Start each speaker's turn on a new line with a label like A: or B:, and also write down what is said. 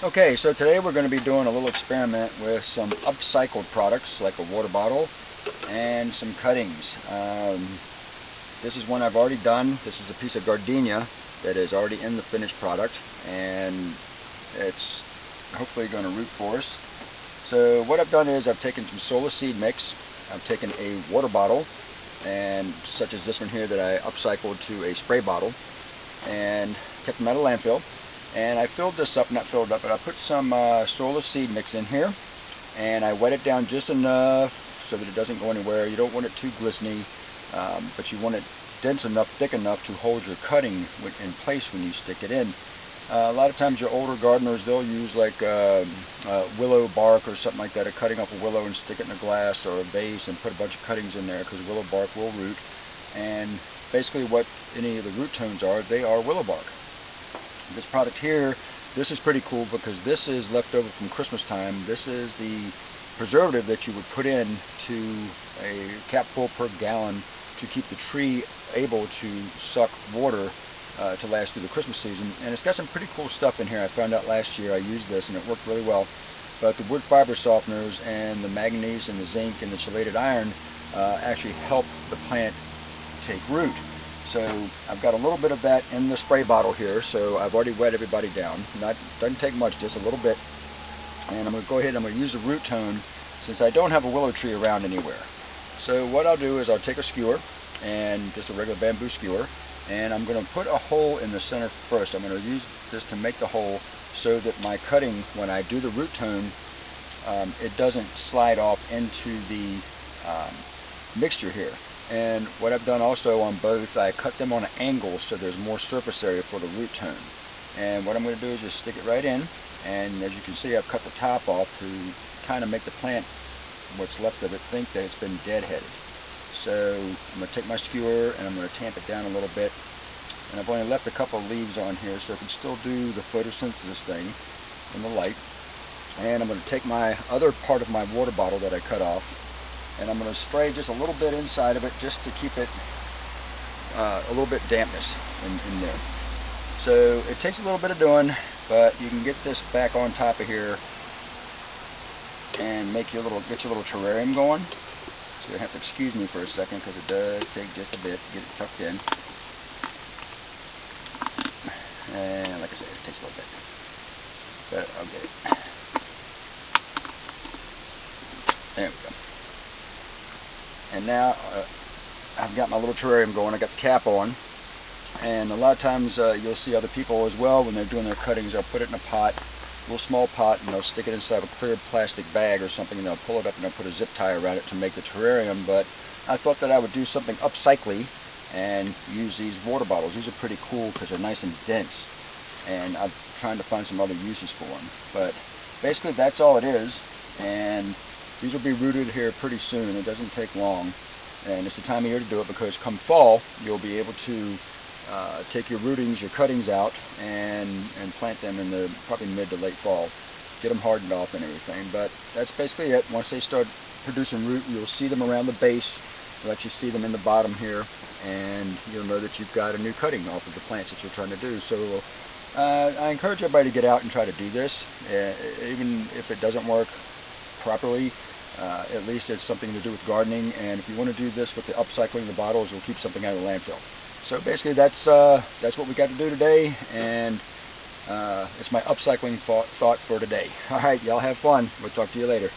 A: Okay, so today we're going to be doing a little experiment with some upcycled products like a water bottle and some cuttings. This is one I've already done. This is a piece of gardenia that is already in the finished product, and it's hopefully going to root for us. So what I've done is I've taken some solar seed mix, I've taken a water bottle, and such as this one here that I upcycled to a spray bottle, and kept them out of landfill. And I filled this up, not filled up, but I put some solar seed mix in here, and I wet it down just enough so that it doesn't go anywhere. You don't want it too glistening, but you want it dense enough, thick enough to hold your cutting in place when you stick it in. A lot of times your older gardeners, they'll use like willow bark or something like that, a cutting off a willow and stick it in a glass or a vase and put a bunch of cuttings in there, because willow bark will root. And basically what any of the root tones are, they are willow bark. This product here, this is pretty cool because this is left over from Christmas time. This is the preservative that you would put in to a capful per gallon to keep the tree able to suck water to last through the Christmas season. And it's got some pretty cool stuff in here. I found out last year I used this and it worked really well. But the wood fiber softeners and the manganese and the zinc and the chelated iron actually help the plant take root. So I've got a little bit of that in the spray bottle here, so I've already wet everybody down. Doesn't take much, just a little bit. And I'm going to go ahead and I'm going to use the root tone since I don't have a willow tree around anywhere. So what I'll do is I'll take a skewer, and just a regular bamboo skewer, and I'm going to put a hole in the center first. I'm going to use this to make the hole so that my cutting, when I do the root tone, it doesn't slide off into the mixture here. And what I've done also on both, I cut them on an angle so there's more surface area for the root tone. And what I'm going to do is just stick it right in, and as you can see I've cut the top off to kind of make the plant, what's left of it, think that it's been deadheaded. So I'm going to take my skewer and I'm going to tamp it down a little bit, and I've only left a couple of leaves on here so it can still do the photosynthesis thing in the light. And I'm going to take my other part of my water bottle that I cut off, and I'm going to spray just a little bit inside of it just to keep it a little bit dampness in there. So it takes a little bit of doing, but you can get this back on top of here and get your little terrarium going. So you have to excuse me for a second because it does take just a bit to get it tucked in. And like I said, it takes a little bit, but I'll get it. There we go. And now I've got my little terrarium going. I got the cap on, and a lot of times you'll see other people as well when they're doing their cuttings. They'll put it in a pot, a little small pot, and they'll stick it inside a clear plastic bag or something, and they'll pull it up and they'll put a zip tie around it to make the terrarium. But I thought that I would do something upcycly and use these water bottles. These are pretty cool because they're nice and dense, and I'm trying to find some other uses for them. But basically that's all it is, and these will be rooted here pretty soon. It doesn't take long, and it's the time of year to do it because come fall you'll be able to take your rootings, your cuttings out, and plant them in the probably mid to late fall. Get them hardened off and everything. But that's basically it. Once they start producing root, you'll see them around the base. You'll actually see them in the bottom here, and you'll know that you've got a new cutting off of the plants that you're trying to do. So I encourage everybody to get out and try to do this, even if it doesn't work properly. At least it's something to do with gardening, and if you want to do this with the upcycling of the bottles, you'll keep something out of the landfill. So basically that's what we got to do today, and it's my upcycling thought for today. Alright, y'all have fun. We'll talk to you later.